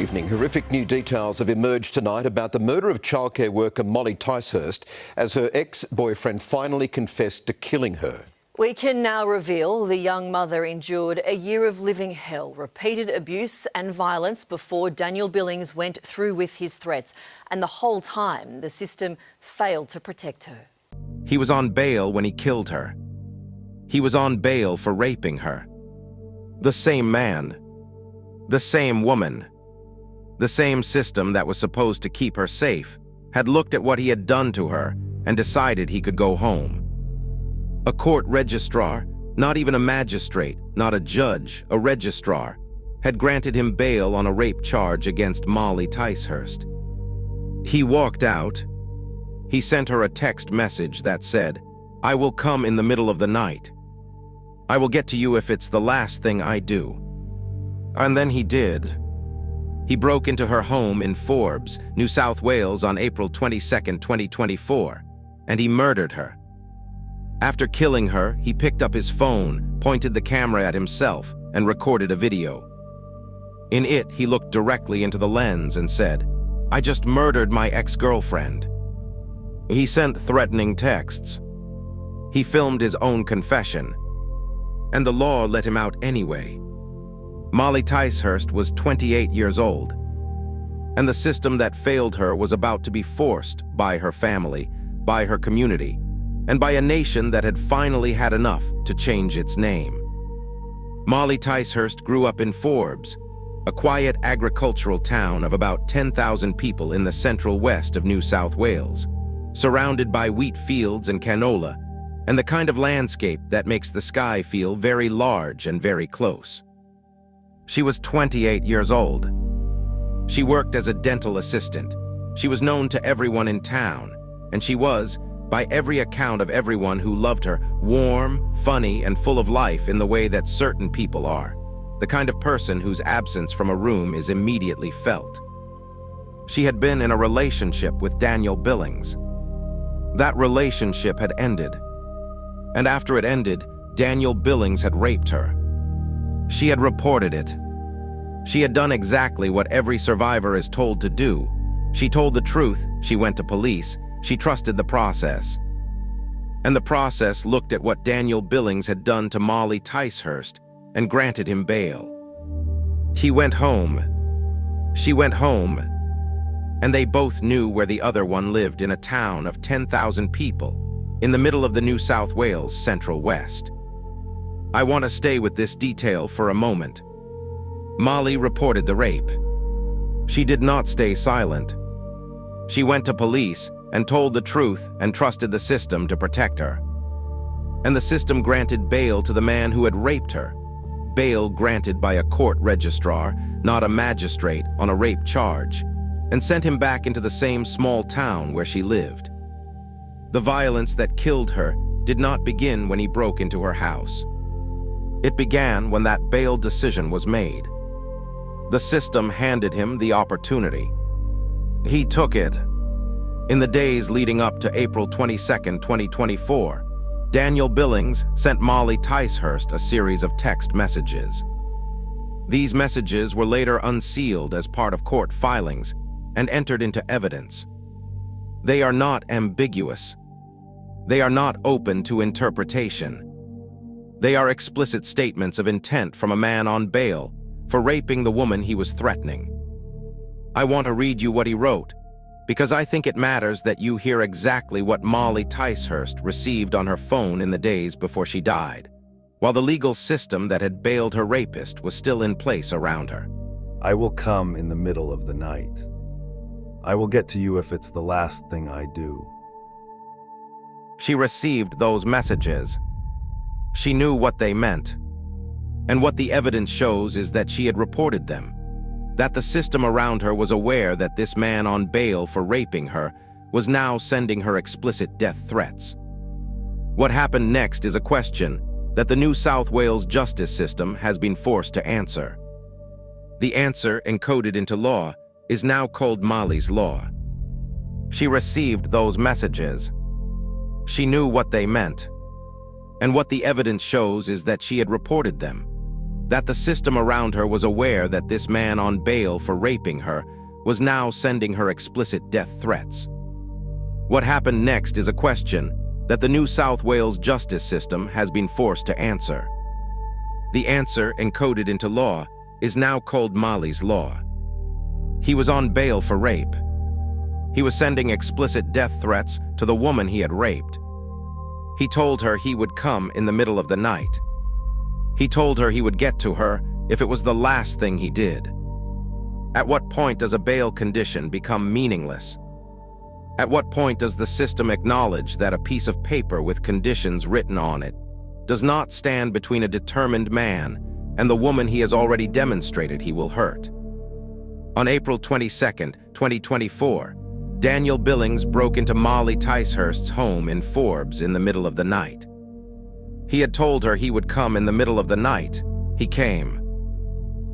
Evening. Horrific new details have emerged tonight about the murder of childcare worker Molly Ticehurst as her ex-boyfriend finally confessed to killing her. We can now reveal the young mother endured a year of living hell, repeated abuse and violence before Daniel Billings went through with his threats. And the whole time, the system failed to protect her. He was on bail when he killed her. He was on bail for raping her. The same man. The same woman. The same system that was supposed to keep her safe had looked at what he had done to her and decided he could go home. A court registrar, not even a magistrate, not a judge, a registrar, had granted him bail on a rape charge against Molly Ticehurst. He walked out. He sent her a text message that said, "I will come in the middle of the night. I will get to you if it's the last thing I do." And then he did. He broke into her home in Forbes, New South Wales on April 22, 2024, and he murdered her. After killing her, he picked up his phone, pointed the camera at himself, and recorded a video. In it, he looked directly into the lens and said, "I just murdered my ex-girlfriend." He sent threatening texts. He filmed his own confession, and the law let him out anyway. Molly Ticehurst was 28 years old, and the system that failed her was about to be forced by her family, by her community, and by a nation that had finally had enough to change its name. Molly Ticehurst grew up in Forbes, a quiet agricultural town of about 10,000 people in the central west of New South Wales, surrounded by wheat fields and canola, and the kind of landscape that makes the sky feel very large and very close. She was 28 years old. She worked as a dental assistant. She was known to everyone in town, and she was, by every account of everyone who loved her, warm, funny, and full of life in the way that certain people are, the kind of person whose absence from a room is immediately felt. She had been in a relationship with Daniel Billings. That relationship had ended, and after it ended, Daniel Billings had raped her. She had reported it. She had done exactly what every survivor is told to do. She told the truth, she went to police, she trusted the process. And the process looked at what Daniel Billings had done to Molly Ticehurst and granted him bail. He went home. She went home. And they both knew where the other one lived, in a town of 10,000 people, in the middle of the New South Wales Central West. I want to stay with this detail for a moment. Molly reported the rape. She did not stay silent. She went to police and told the truth and trusted the system to protect her. And the system granted bail to the man who had raped her. Bail granted by a court registrar, not a magistrate, on a rape charge, and sent him back into the same small town where she lived. The violence that killed her did not begin when he broke into her house. It began when that bail decision was made. The system handed him the opportunity. He took it. In the days leading up to April 22, 2024, Daniel Billings sent Molly Ticehurst a series of text messages. These messages were later unsealed as part of court filings and entered into evidence. They are not ambiguous. They are not open to interpretation. They are explicit statements of intent from a man on bail for raping the woman he was threatening. I want to read you what he wrote, because I think it matters that you hear exactly what Molly Ticehurst received on her phone in the days before she died, while the legal system that had bailed her rapist was still in place around her. "I will come in the middle of the night. I will get to you if it's the last thing I do." She received those messages. She knew what they meant. And what the evidence shows is that she had reported them, that the system around her was aware that this man on bail for raping her was now sending her explicit death threats. What happened next is a question that the New South Wales justice system has been forced to answer. The answer, encoded into law, is now called Molly's Law. She received those messages. She knew what they meant. And what the evidence shows is that she had reported them, that the system around her was aware that this man on bail for raping her was now sending her explicit death threats. What happened next is a question that the New South Wales justice system has been forced to answer. The answer, encoded into law, is now called Mali's Law. He was on bail for rape. He was sending explicit death threats to the woman he had raped. He told her he would come in the middle of the night. He told her he would get to her if it was the last thing he did. At what point does a bail condition become meaningless? At what point does the system acknowledge that a piece of paper with conditions written on it does not stand between a determined man and the woman he has already demonstrated he will hurt? On April 22, 2024, Daniel Billings broke into Molly Ticehurst's home in Forbes in the middle of the night. He had told her he would come in the middle of the night. He came.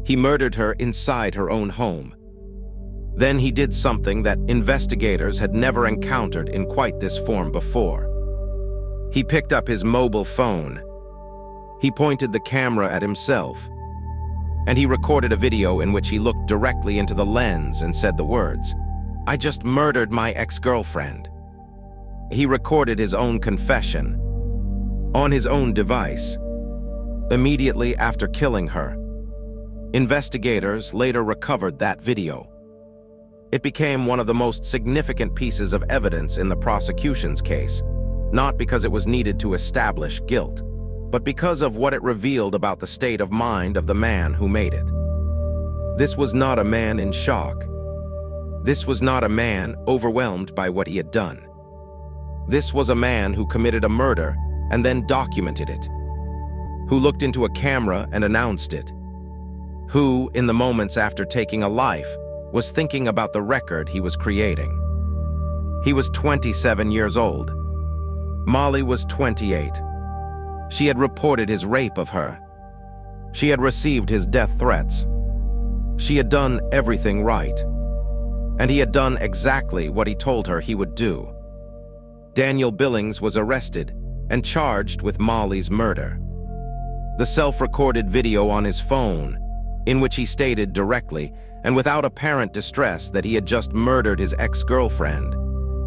He murdered her inside her own home. Then he did something that investigators had never encountered in quite this form before. He picked up his mobile phone. He pointed the camera at himself, and he recorded a video in which he looked directly into the lens and said the words, "I just murdered my ex-girlfriend." He recorded his own confession on his own device. Immediately after killing her, investigators later recovered that video. It became one of the most significant pieces of evidence in the prosecution's case, not because it was needed to establish guilt, but because of what it revealed about the state of mind of the man who made it. This was not a man in shock. This was not a man overwhelmed by what he had done. This was a man who committed a murder and then documented it, who looked into a camera and announced it, who, in the moments after taking a life, was thinking about the record he was creating. He was 27 years old. Molly was 28. She had reported his rape of her. She had received his death threats. She had done everything right. And he had done exactly what he told her he would do. Daniel Billings was arrested and charged with Molly's murder. The self-recorded video on his phone, in which he stated directly and without apparent distress that he had just murdered his ex-girlfriend,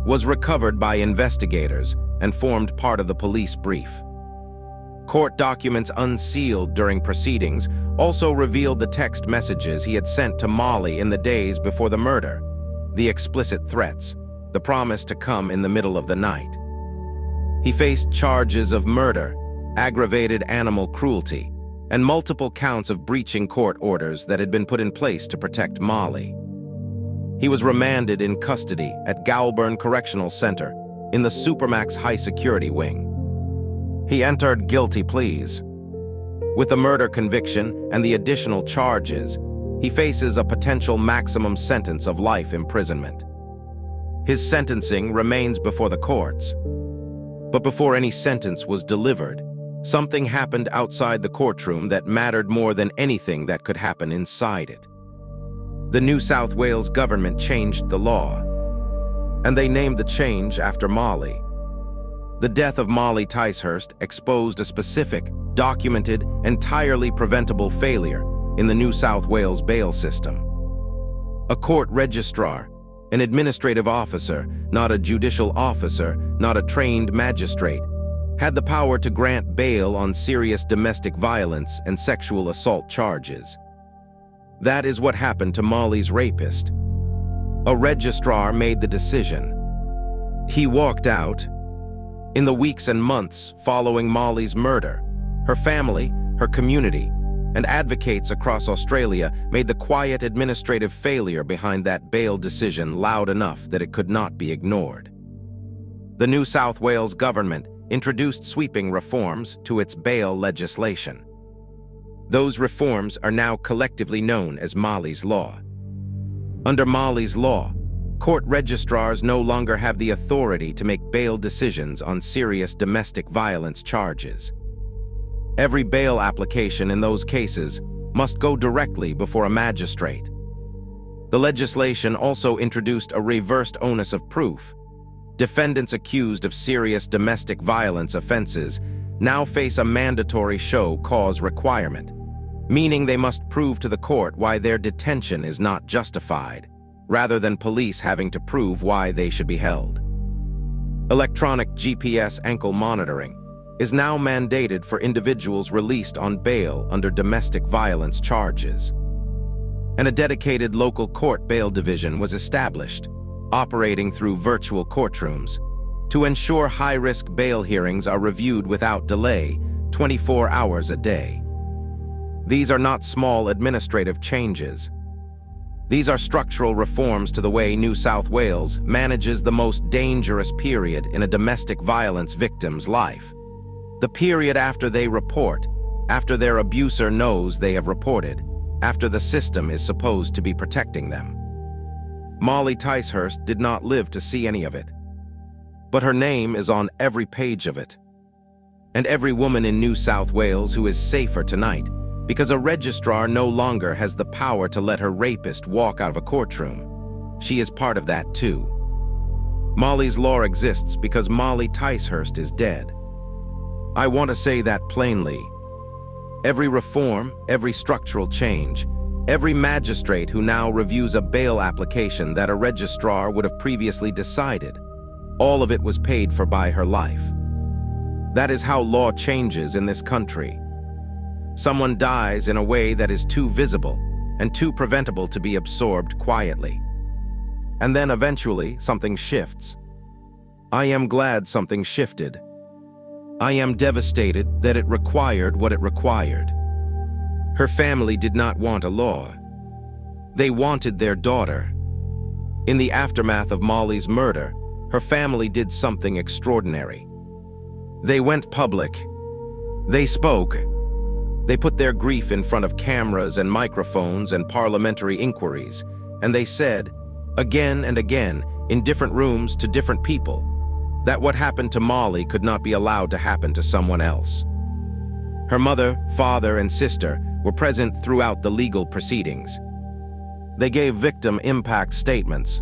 was recovered by investigators and formed part of the police brief. Court documents unsealed during proceedings also revealed the text messages he had sent to Molly in the days before the murder, the explicit threats, the promise to come in the middle of the night. He faced charges of murder, aggravated animal cruelty, and multiple counts of breaching court orders that had been put in place to protect Molly. He was remanded in custody at Goulburn Correctional Center in the Supermax High Security Wing. He entered guilty pleas. With the murder conviction and the additional charges, he faces a potential maximum sentence of life imprisonment. His sentencing remains before the courts. But before any sentence was delivered, something happened outside the courtroom that mattered more than anything that could happen inside it. The New South Wales government changed the law, and they named the change after Molly. The death of Molly Ticehurst exposed a specific, documented, entirely preventable failure in the New South Wales bail system. A court registrar, an administrative officer, not a judicial officer, not a trained magistrate, had the power to grant bail on serious domestic violence and sexual assault charges. That is what happened to Molly's rapist. A registrar made the decision. He walked out. In the weeks and months following Molly's murder, her family, her community, and advocates across Australia made the quiet administrative failure behind that bail decision loud enough that it could not be ignored. The New South Wales government introduced sweeping reforms to its bail legislation. Those reforms are now collectively known as Molly's Law. Under Molly's Law, court registrars no longer have the authority to make bail decisions on serious domestic violence charges. Every bail application in those cases must go directly before a magistrate. The legislation also introduced a reversed onus of proof. Defendants accused of serious domestic violence offenses now face a mandatory show cause requirement, meaning they must prove to the court why their detention is not justified, rather than police having to prove why they should be held. Electronic GPS ankle monitoring is now mandated for individuals released on bail under domestic violence charges. And a dedicated local court bail division was established, operating through virtual courtrooms, to ensure high-risk bail hearings are reviewed without delay, 24 hours a day. These are not small administrative changes. These are structural reforms to the way New South Wales manages the most dangerous period in a domestic violence victim's life. The period after they report, after their abuser knows they have reported, after the system is supposed to be protecting them. Molly Ticehurst did not live to see any of it. But her name is on every page of it. And every woman in New South Wales who is safer tonight, because a registrar no longer has the power to let her rapist walk out of a courtroom. She is part of that too. Molly's law exists because Molly Ticehurst is dead. I want to say that plainly. Every reform, every structural change, every magistrate who now reviews a bail application that a registrar would have previously decided, all of it was paid for by her life. That is how law changes in this country. Someone dies in a way that is too visible and too preventable to be absorbed quietly. And then eventually something shifts. I am glad something shifted. I am devastated that it required what it required. Her family did not want a law. They wanted their daughter. In the aftermath of Molly's murder, her family did something extraordinary. They went public. They spoke. They put their grief in front of cameras and microphones and parliamentary inquiries, and they said, again and again, in different rooms to different people, that what happened to Molly could not be allowed to happen to someone else. Her mother, father, and sister were present throughout the legal proceedings. They gave victim impact statements.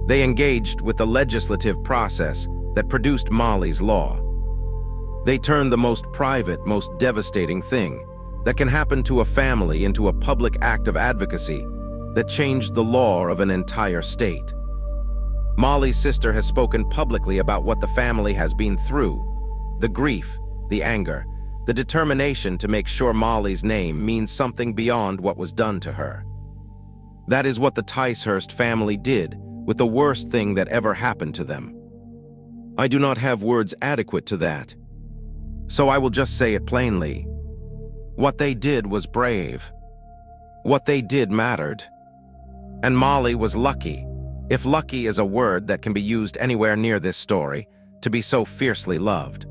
They engaged with the legislative process that produced Molly's law. They turned the most private, most devastating thing that can happen to a family into a public act of advocacy that changed the law of an entire state. Molly's sister has spoken publicly about what the family has been through, the grief, the anger, the determination to make sure Molly's name means something beyond what was done to her. That is what the Ticehurst family did with the worst thing that ever happened to them. I do not have words adequate to that, so I will just say it plainly. What they did was brave. What they did mattered. And Molly was lucky, if lucky is a word that can be used anywhere near this story, to be so fiercely loved.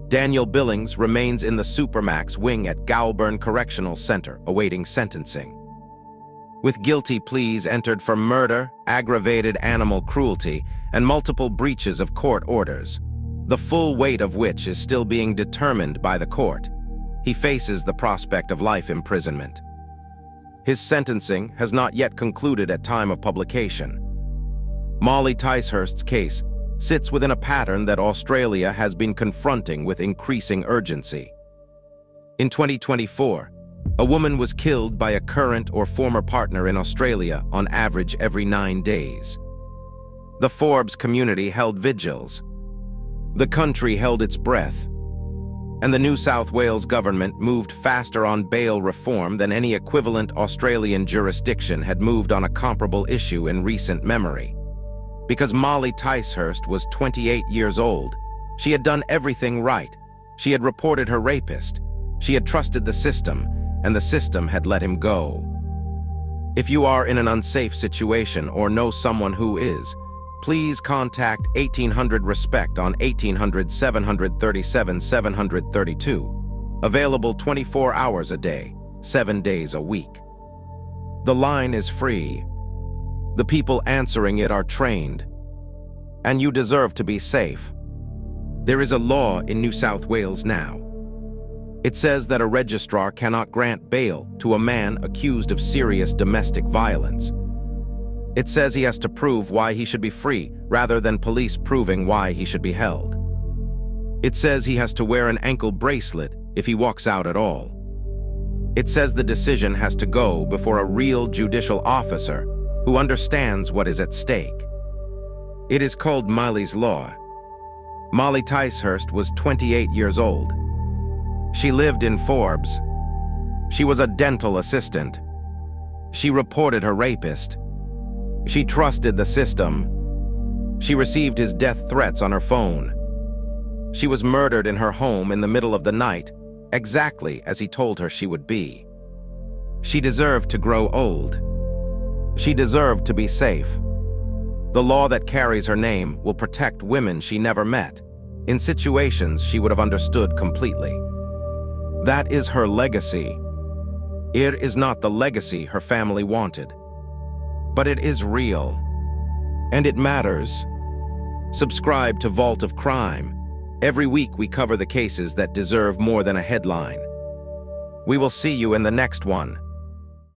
Daniel Billings remains in the Supermax wing at Goulburn Correctional Center awaiting sentencing. With guilty pleas entered for murder, aggravated animal cruelty, and multiple breaches of court orders, the full weight of which is still being determined by the court, he faces the prospect of life imprisonment. His sentencing has not yet concluded at time of publication. Molly Ticehurst's case sits within a pattern that Australia has been confronting with increasing urgency. In 2024, a woman was killed by a current or former partner in Australia on average every 9 days. The Forbes community held vigils. The country held its breath. And the New South Wales government moved faster on bail reform than any equivalent Australian jurisdiction had moved on a comparable issue in recent memory. Because Molly Ticehurst was 28 years old, she had done everything right. She had reported her rapist. She had trusted the system, and the system had let him go. If you are in an unsafe situation or know someone who is, please contact 1800-RESPECT on 1800-737-732. Available 24 hours a day, 7 days a week. The line is free. The people answering it are trained. And you deserve to be safe. There is a law in New South Wales now. It says that a registrar cannot grant bail to a man accused of serious domestic violence. It says he has to prove why he should be free, rather than police proving why he should be held. It says he has to wear an ankle bracelet if he walks out at all. It says the decision has to go before a real judicial officer who understands what is at stake. It is called Miley's Law. Molly Ticehurst was 28 years old. She lived in Forbes. She was a dental assistant. She reported her rapist. She trusted the system. She received his death threats on her phone. She was murdered in her home in the middle of the night, exactly as he told her she would be. She deserved to grow old. She deserved to be safe. The law that carries her name will protect women she never met, in situations she would have understood completely. That is her legacy. It is not the legacy her family wanted. But it is real. And it matters. Subscribe to Vault of Crime. Every week we cover the cases that deserve more than a headline. We will see you in the next one.